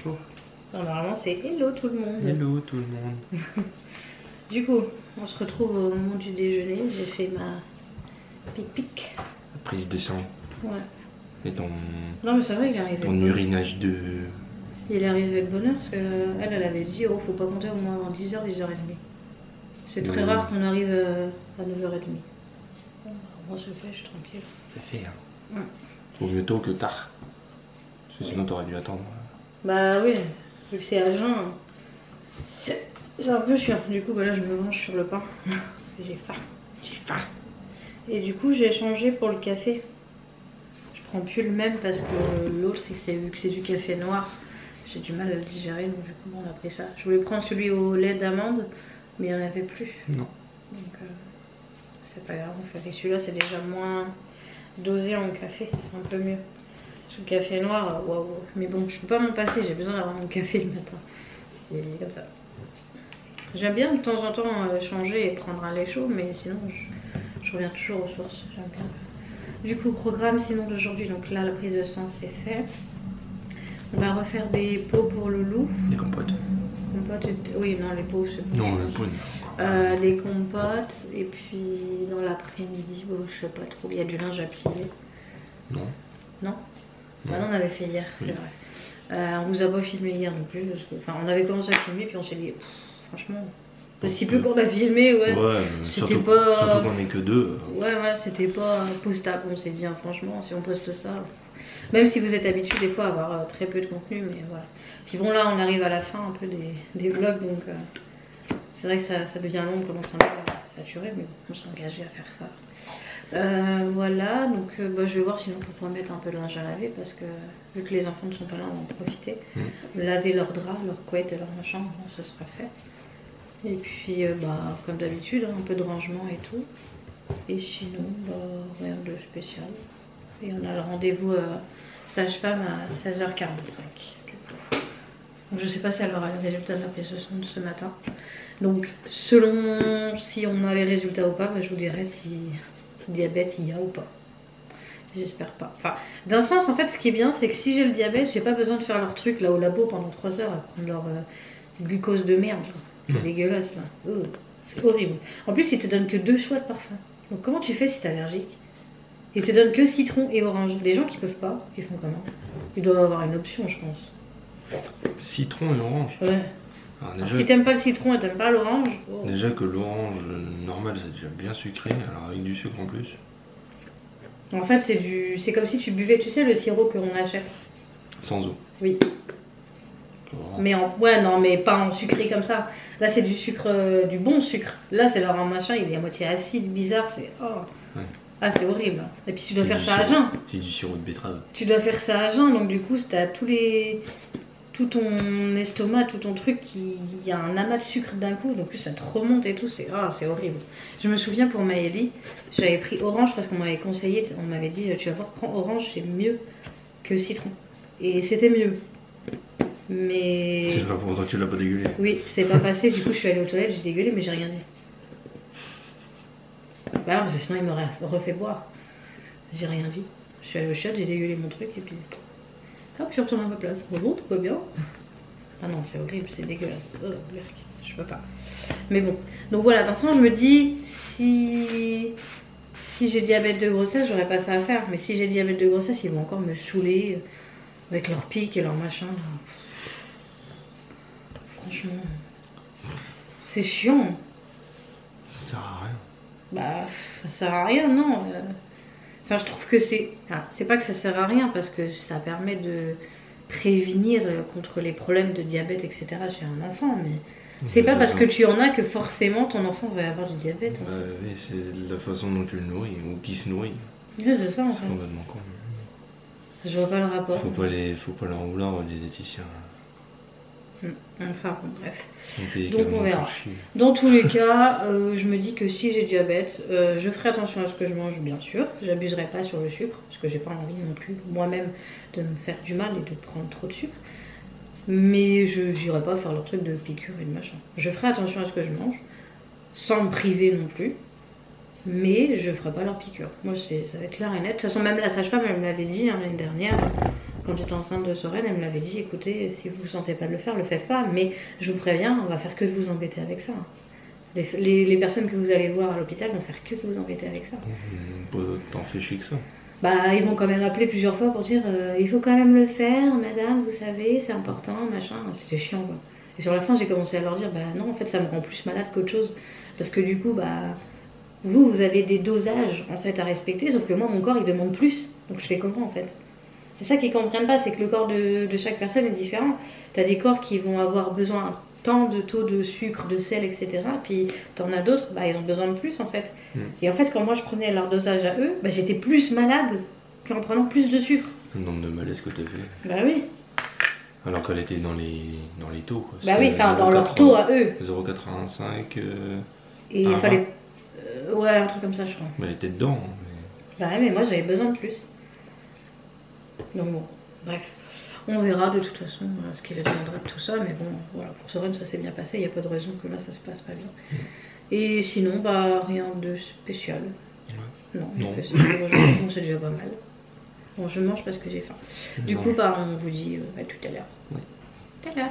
Bonjour. Non, normalement c'est hello tout le monde. Hello tout le monde. Du coup, on se retrouve au moment du déjeuner. J'ai fait ma pic-pic. La prise de sang. Ouais. Et ton, Non mais c'est vrai, il est arrivé. ton urinage de... Il est arrivé de bonne heure parce qu'elle, elle avait dit oh faut pas compter au moins avant 10h, 10h30. C'est très rare qu'on arrive à 9h30. Moi c'est fait, je suis tranquille. C'est fait hein. Ouais. Vaut mieux tôt que tard. Parce que sinon t'aurais dû attendre. Bah oui, vu que c'est à jeun, c'est un peu chiant. Du coup bah là je me venge sur le pain parce que j'ai faim. J'ai faim. Et du coup j'ai changé pour le café. Je prends plus le même parce que l'autre, vu que c'est du café noir, j'ai du mal à le digérer, donc du coup on a pris ça. Je voulais prendre celui au lait d'amande, mais il n'y en avait plus. Non. Donc c'est pas grave, on fait avec celui-là, c'est déjà moins dosé en café, c'est un peu mieux. Parce que le café noir, waouh. Mais bon, je peux pas m'en passer, j'ai besoin d'avoir mon café le matin. C'est comme ça. J'aime bien de temps en temps changer et prendre un lait chaud, mais sinon je reviens toujours aux sources, j'aime bien. Du coup, programme sinon d'aujourd'hui, donc là la prise de sang c'est fait. On va refaire des pots pour le loup. Des compotes. Oui, non, les pots c'est Non, le pot. des compotes, et puis dans l'après-midi, bon, je sais pas trop, il y a du linge à plier. Non. Non. Ah non, on avait fait hier, c'est vrai. On vous a pas filmé hier non plus, parce que, enfin, on avait commencé à filmer, puis on s'est dit, franchement, le si peu qu'on a filmé, ouais, c'était pas... Surtout qu'on est que deux. Ouais, c'était pas postable, on s'est dit, hein, franchement, si on poste ça... Même si vous êtes habitué des fois à avoir très peu de contenu, mais voilà. Puis bon, là, on arrive à la fin un peu des vlogs, donc c'est vrai que ça devient long, on commence un peu à saturer, mais bon, on s'est engagé à faire ça. Voilà, donc bah, je vais voir sinon pour pouvoir mettre un peu de linge à laver, parce que vu que les enfants ne sont pas là, on va en profiter. Laver leurs draps, leurs couettes et leur machin, bon, ce sera fait. Et puis, bah, comme d'habitude, hein, un peu de rangement et tout. Et sinon, bah, rien de spécial. Et on a le rendez-vous sage-femme à 16h45. Donc je sais pas si elle aura le résultat de la prise de sang de ce matin. Donc selon si on a les résultats ou pas, bah, je vous dirai si diabète il y a ou pas. J'espère pas. Enfin, d'un sens, en fait, ce qui est bien, c'est que si j'ai le diabète, j'ai pas besoin de faire leur truc là au labo pendant 3 heures à prendre leur glucose de merde. C'est dégueulasse là. C'est horrible. En plus, ils te donnent que 2 choix de parfum. Donc comment tu fais si t'es allergique? Ils te donnent que citron et orange. Les gens qui peuvent pas, ils font comment? Ils doivent avoir une option, je pense. Citron et orange. Ouais. Alors, si t'aimes pas le citron et t'aimes pas l'orange... Oh. Déjà que l'orange normal c'est déjà bien sucré, alors avec du sucre en plus. En fait c'est comme si tu buvais, tu sais, le sirop qu'on achète. Sans eau. Oui. Orange. Mais ouais, non, mais pas en sucré comme ça. Là c'est du sucre, du bon sucre. Là c'est leur machin, il est à moitié acide, bizarre, c'est... Oh. Ouais. Ah, c'est horrible. Et puis tu dois faire ça à jeun. C'est du sirop de betterave. Tu dois faire ça à jeun, donc du coup, t'as tout ton estomac, tout ton truc, il y a un amas de sucre d'un coup, donc plus ça te remonte et tout, c'est horrible. Je me souviens pour Maëlie, j'avais pris orange parce qu'on m'avait conseillé, on m'avait dit tu vas voir, prends orange, c'est mieux que citron. Et c'était mieux. Mais... C'est pas pour autant que tu l'as pas dégueulé. Oui, c'est pas passé, du coup je suis allée aux toilettes, j'ai dégueulé, mais j'ai rien dit. Bah non, parce que sinon il m'aurait refait boire. J'ai rien dit. Je suis allée au chiottes, j'ai dégueulé mon truc et puis... Hop, je suis retournée à ma place. Bonjour, tout va bien? Ah non, c'est horrible, c'est dégueulasse. Oh, je peux pas. Mais bon. Donc voilà, dans ce sens, je me dis, si j'ai diabète de grossesse, j'aurais pas ça à faire. Mais si j'ai diabète de grossesse, ils vont encore me saouler avec leurs pics et leurs machins. Franchement, c'est chiant. Ça sert à rien. Bah, ça sert à rien, non. Enfin, je trouve que c'est... Ah, c'est pas que ça sert à rien, parce que ça permet de prévenir contre les problèmes de diabète, etc. chez un enfant, mais c'est pas parce que tu en as que forcément ton enfant va avoir du diabète. Bah oui, c'est la façon dont tu le nourris, ou qui se nourrit. Ouais, c'est ça en fait. Complètement con. Je vois pas le rapport. Faut pas leur vouloir aux diététiciens. Enfin bon, bref. Donc on verra. Dans tous les cas, je me dis que si j'ai diabète, je ferai attention à ce que je mange, bien sûr. J'abuserai pas sur le sucre, parce que j'ai pas envie non plus moi-même de me faire du mal et de prendre trop de sucre. Mais je n'irai pas faire leur truc de piqûre et de machin. Je ferai attention à ce que je mange, sans me priver non plus. Mais je ferai pas leur piqûre. Moi, ça va être clair et net. De toute façon, même la sage-femme, elle me l'avait dit l'année dernière. quand j'étais enceinte de Soren, elle me l'avait dit, écoutez, si vous ne sentez pas de le faire, le faites pas. Mais je vous préviens, on va faire que de vous embêter avec ça. Les personnes que vous allez voir à l'hôpital vont faire que de vous embêter avec ça. T'en fais chier que ça. Bah, ils vont quand même appeler plusieurs fois pour dire il faut quand même le faire, madame, vous savez, c'est important, machin. C'était chiant, quoi. Et sur la fin, j'ai commencé à leur dire bah non, en fait, ça me rend plus malade qu'autre chose. Parce que du coup, bah, vous avez des dosages en fait à respecter, sauf que moi, mon corps, il demande plus. Donc je fais comment en fait? C'est ça qu'ils comprennent pas, c'est que le corps de chaque personne est différent. T'as des corps qui vont avoir besoin tant de taux de sucre, de sel, etc. Puis t'en as d'autres, bah, ils ont besoin de plus en fait. Et en fait, quand moi je prenais leur dosage à eux, bah, j'étais plus malade qu'en prenant plus de sucre. Le nombre de malaises que t'as fait. Bah oui. Alors qu'elle était dans les taux. Quoi. Bah oui, enfin dans leur taux à eux. 0,85. Et il fallait. Ouais, un truc comme ça, je crois. Mais elle était dedans. Bah ouais, mais moi j'avais besoin de plus. Donc bon, bref. On verra de toute façon ce qu'il deviendra de tout ça, mais bon, voilà, pour Soren ça s'est bien passé, il n'y a pas de raison que là ça se passe pas bien. Et sinon, bah rien de spécial. Ouais. Non, bon, c'est déjà pas mal. Bon, je mange parce que j'ai faim. Du coup, bah on vous dit à tout à l'heure. Oui. Tout à l'heure.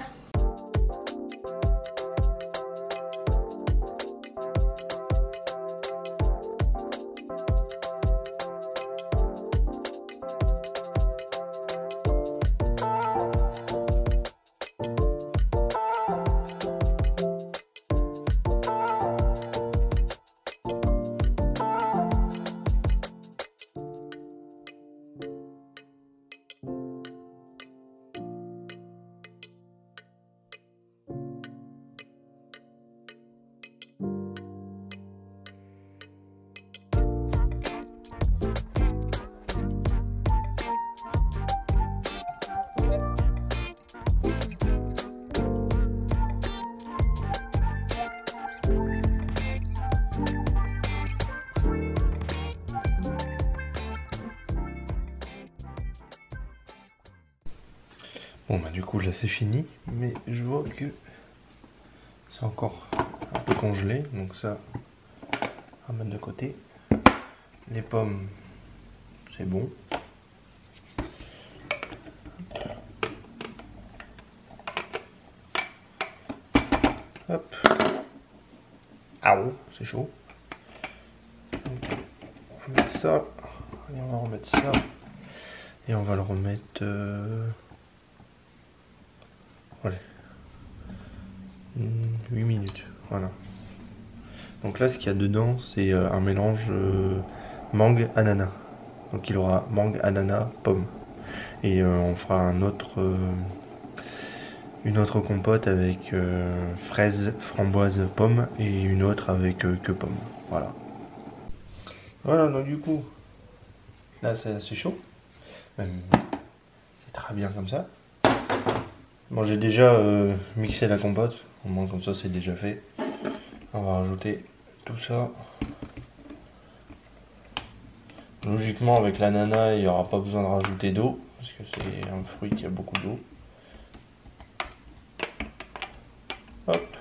Bon bah du coup là c'est fini, mais je vois que c'est encore un peu congelé, donc ça on va mettre de côté. Les pommes c'est bon. Hop. Ah oh, c'est chaud. Donc, on va mettre ça, et on va remettre ça, et on va le remettre... Voilà. 8 minutes, voilà. Donc là ce qu'il y a dedans c'est un mélange mangue ananas. Donc il aura mangue, ananas, pomme. Et on fera une autre compote avec fraises, framboises, pommes et une autre avec que pommes. Voilà. Voilà, donc du coup, là c'est assez chaud. Même c'est très bien comme ça. Bon, j'ai déjà mixé la compote, au moins comme ça c'est déjà fait. On va rajouter tout ça. Logiquement avec l'ananas il n'y aura pas besoin de rajouter d'eau, parce que c'est un fruit qui a beaucoup d'eau. Hop.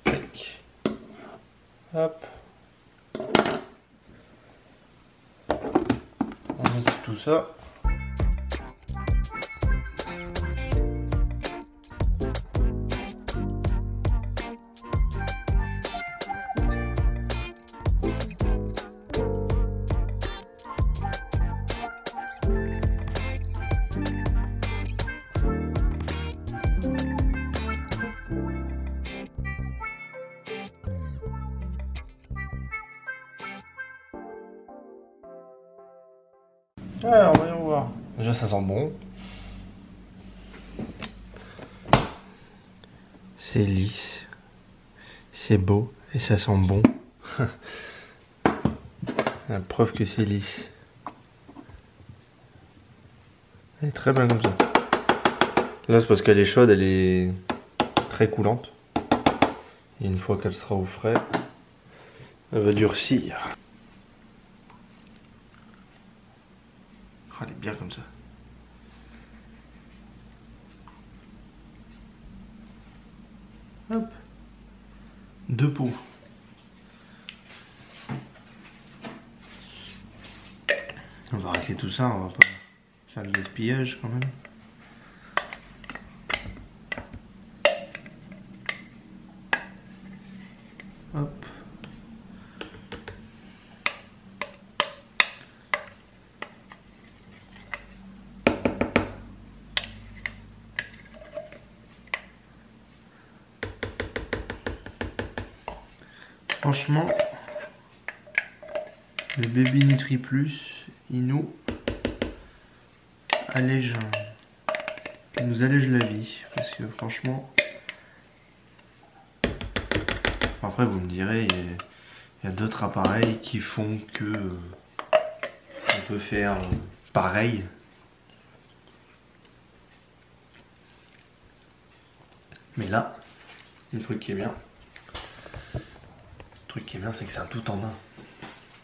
Tac. Hop. On mixe tout ça. Alors, voyons voir. Déjà, ça sent bon. C'est lisse. C'est beau. Et ça sent bon. La preuve que c'est lisse. Elle est très bien comme ça. Là, c'est parce qu'elle est chaude, elle est très coulante. Et une fois qu'elle sera au frais, elle va durcir. Elle est bien comme ça. Hop. 2 pots. On va arrêter. racles et tout ça, on va pas faire de gaspillage quand même. Hop. Franchement, le Baby Nutri Plus, il nous allège la vie, parce que franchement, après vous me direz, il y a d'autres appareils qui font que on peut faire pareil. Mais là, le truc qui est bien, c'est que c'est un tout en un.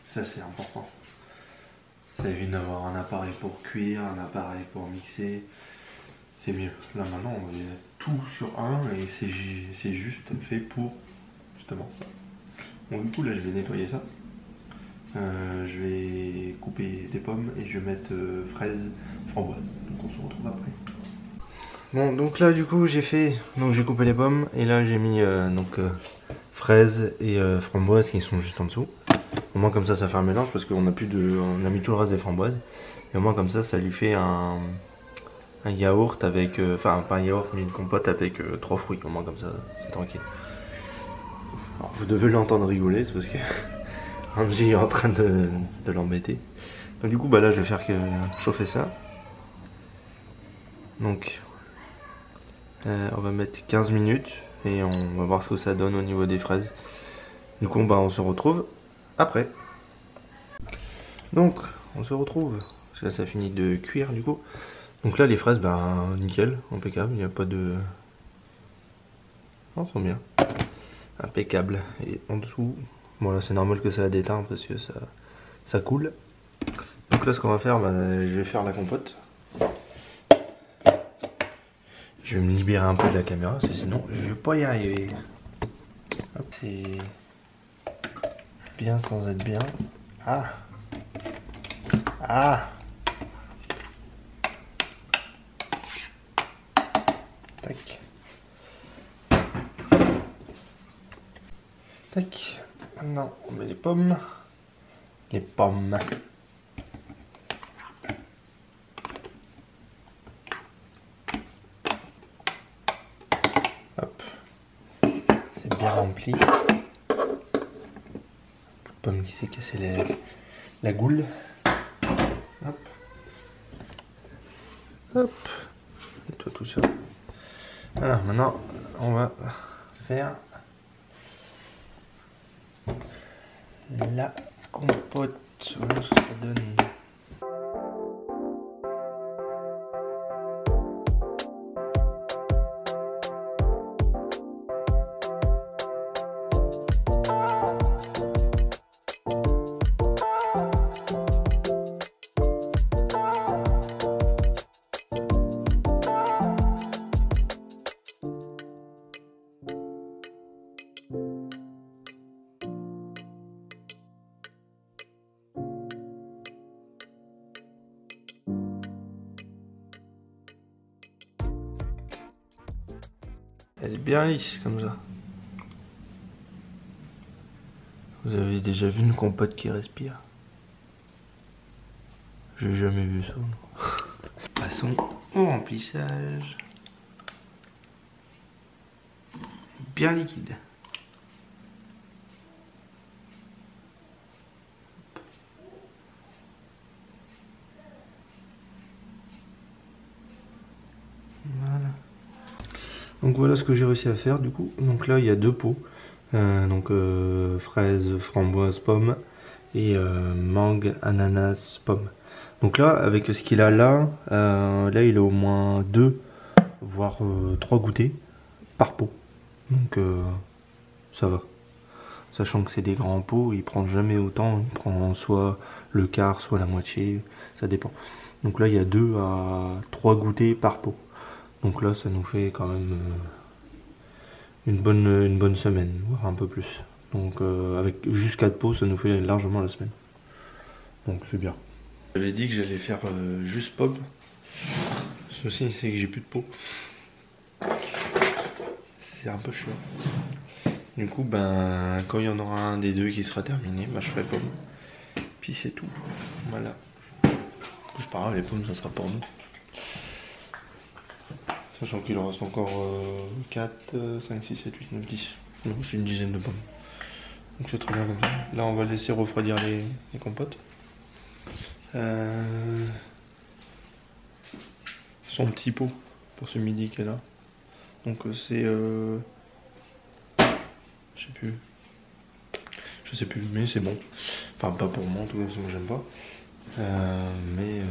Ça c'est important. Ça évite d'avoir un appareil pour cuire, un appareil pour mixer. C'est mieux. Là maintenant on est tout sur un et c'est juste fait pour justement ça. Bon du coup là je vais nettoyer ça. Je vais couper des pommes et je vais mettre fraises, framboises. Donc on se retrouve après. Bon donc là du coup j'ai coupé les pommes et là j'ai mis fraises et framboises qui sont juste en dessous. Au moins comme ça fait un mélange parce qu'on a mis tout le reste des framboises. Et au moins comme ça lui fait un yaourt avec, enfin pas un yaourt mais une compote avec 3 fruits. Au moins comme ça c'est tranquille. Alors, vous devez l'entendre rigoler, c'est parce que Angie est en train de l'embêter. Donc du coup bah là je vais faire chauffer ça. Donc on va mettre 15 minutes et on va voir ce que ça donne au niveau des fraises. Du coup bah on se retrouve après. Donc on se retrouve, parce que là ça finit de cuire du coup. Donc là les fraises bah nickel, impeccable, il n'y a pas de... Non, elles sont bien. Impeccable. Et en dessous, bon là c'est normal que ça a déteint parce que ça coule. Donc là ce qu'on va faire, bah, je vais faire la compote. Je vais me libérer un peu de la caméra, parce que sinon je vais pas y arriver. Hop, c'est bien sans être bien. Ah. Tac. Tac. Maintenant on met les pommes. Hop. C'est bien rempli. Pomme qui s'est cassé la goule. Hop. Hop. Nettoie tout ça. Voilà, maintenant on va faire la compote. Voilà ce que ça donne. Elle est bien lisse comme ça. Vous avez déjà vu une compote qui respire? J'ai jamais vu ça. Passons au remplissage. Bien liquide. Voilà. Donc voilà ce que j'ai réussi à faire du coup. Donc là il y a 2 pots. Fraises, framboises, pommes et mangue, ananas, pomme. Donc là avec ce qu'il a là, là il a au moins 2 voire 3 goûters par pot. Donc ça va. Sachant que c'est des grands pots, il prend jamais autant, il prend soit le quart, soit la moitié, ça dépend. Donc là il y a 2 à 3 goûters par pot. Donc là ça nous fait quand même une bonne semaine, voire un peu plus. Donc avec juste 4 pots ça nous fait largement la semaine. Donc c'est bien. J'avais dit que j'allais faire juste pomme. Ceci, c'est que j'ai plus de peau. C'est un peu chiant. Du coup, ben, quand il y en aura un des deux qui sera terminé, ben, je ferai pomme. Puis c'est tout. Voilà. C'est pas grave, les pommes, ça sera pour nous. Sachant qu'il en reste encore 4, 5, 6, 7, 8, 9, 10. Donc c'est une dizaine de pommes. Donc c'est très bien comme ça. Là, on va laisser refroidir les compotes. Son petit pot pour ce midi qui est là. Donc c'est je sais plus, mais c'est bon. Enfin pas pour moi en tout cas, parce que j'aime pas. Mais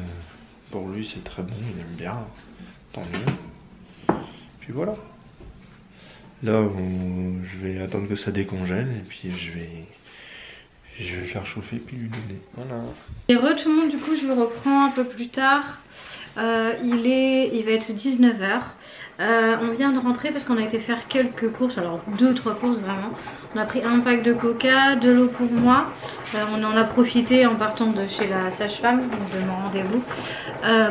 pour lui c'est très bon, il aime bien. Tant mieux. Puis voilà. Là je vais attendre que ça décongèle et puis je vais le faire chauffer puis lui donner. Voilà. Et tout le monde, du coup je vous reprends un peu plus tard. Il va être 19 h. On vient de rentrer parce qu'on a été faire quelques courses, alors 2-3 courses vraiment. On a pris un pack de coca, de l'eau pour moi. On en a profité en partant de chez la sage-femme, donc de mon rendez-vous,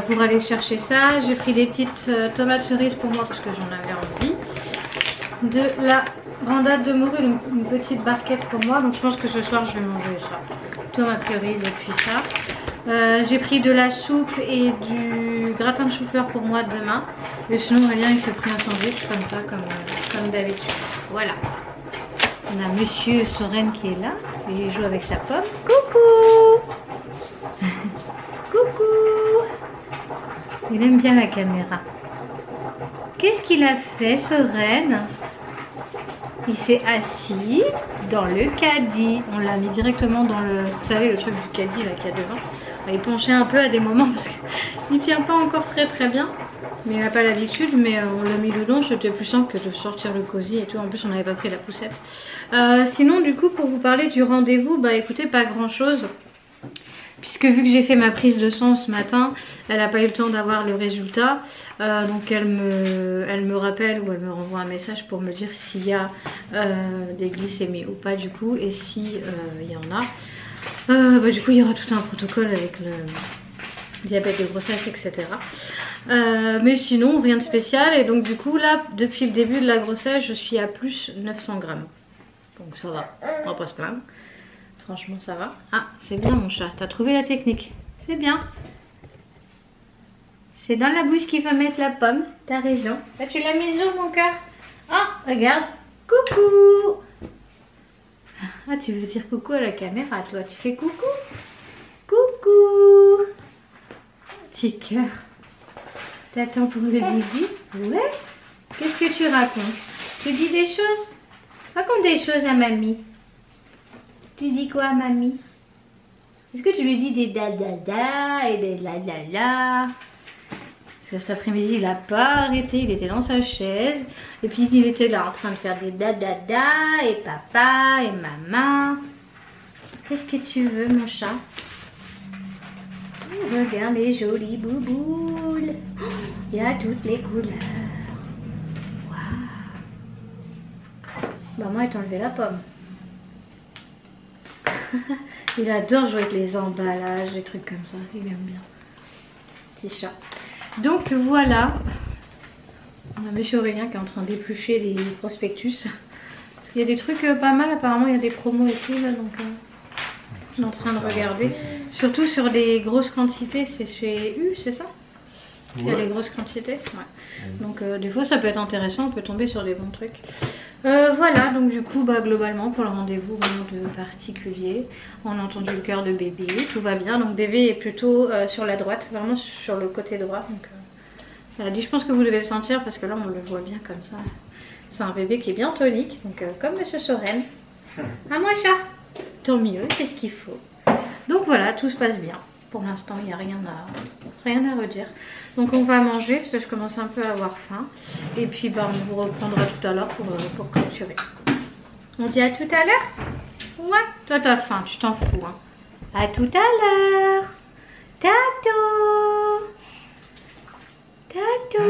pour aller chercher ça. J'ai pris des petites tomates cerises pour moi parce que j'en avais envie. De la brandade de morue, donc une petite barquette pour moi. Donc je pense que ce soir je vais manger ça. Tomates cerises et puis ça. J'ai pris de la soupe et du gratin de chou-fleur pour moi demain. Et sinon Aurélien il s'est pris un sandwich comme ça, comme d'habitude. Voilà. On a Monsieur Soren qui est là et il joue avec sa pomme. Coucou. Coucou. Il aime bien la caméra. Qu'est-ce qu'il a fait, Soren? Il s'est assis dans le caddie. On l'a mis directement dans le... Vous savez, le truc du caddie là qu'il y a devant. Il penchait un peu à des moments parce qu'il ne tient pas encore très bien. Mais il n'a pas l'habitude. Mais on l'a mis dedans. C'était plus simple que de sortir le cosy et tout. En plus, on n'avait pas pris la poussette. Sinon, du coup, pour vous parler du rendez-vous, bah écoutez, pas grand-chose. Puisque vu que j'ai fait ma prise de sang ce matin, elle n'a pas eu le temps d'avoir le résultat. Donc elle me rappelle ou elle me renvoie un message pour me dire s'il y a des glycémies ou pas du coup. Et si il y en a, bah, du coup il y aura tout un protocole avec le diabète de grossesse, etc. Mais sinon rien de spécial. Et donc du coup là, depuis le début de la grossesse, je suis à plus 900 grammes. Donc ça va, on va pas se plaindre. Franchement ça va. Ah c'est bien mon chat, t'as trouvé la technique. C'est bien. C'est dans la bouche qu'il faut mettre la pomme. T'as raison. Là tu l'as mise où mon cœur? Oh regarde. Coucou. Ah tu veux dire coucou à la caméra toi. Tu fais coucou. Coucou. Petit cœur. T'attends pour le bisou? Ouais. Qu'est-ce que tu racontes? Tu dis des choses? Raconte des choses à mamie. Tu dis quoi, mamie? Est-ce que tu lui dis des da-da-da et des la-la-la? Parce que cet après-midi, il n'a pas arrêté. Il était dans sa chaise. Et puis, il était là en train de faire des da-da-da et papa et maman. Qu'est-ce que tu veux, mon chat? Regarde les jolies bouboules. Il y a toutes les couleurs. Waouh. Maman est enlevé la pomme. Il adore jouer avec les emballages, des trucs comme ça, il aime bien. Petit chat. Donc voilà, on a monsieur Aurélien qui est en train d'éplucher les prospectus. Parce qu'il y a des trucs pas mal, apparemment il y a des promos et tout là, donc on est en train de regarder. Surtout sur des grosses quantités, c'est chez U, c'est ça? Il y a les grosses quantités, ouais. Donc des fois ça peut être intéressant, on peut tomber sur des bons trucs. Voilà, donc du coup bah, globalement pour le rendez-vous rien de particulier. On a entendu le cœur de bébé, tout va bien. Donc bébé est plutôt sur la droite, vraiment sur le côté droit. Donc ça a dit, je pense que vous devez le sentir parce que là on le voit bien comme ça. C'est un bébé qui est bien tonique, donc comme monsieur Soren. Ah moi chat, tant mieux, c'est ce qu'il faut. Donc voilà, tout se passe bien. Pour l'instant il n'y a rien à redire. Donc on va manger parce que je commence un peu à avoir faim. Et puis bah, on vous reprendra tout à l'heure pour clôturer. On dit à tout à l'heure? Ouais, toi t'as faim, tu t'en fous. Hein. À tout à l'heure. Tato. Tato.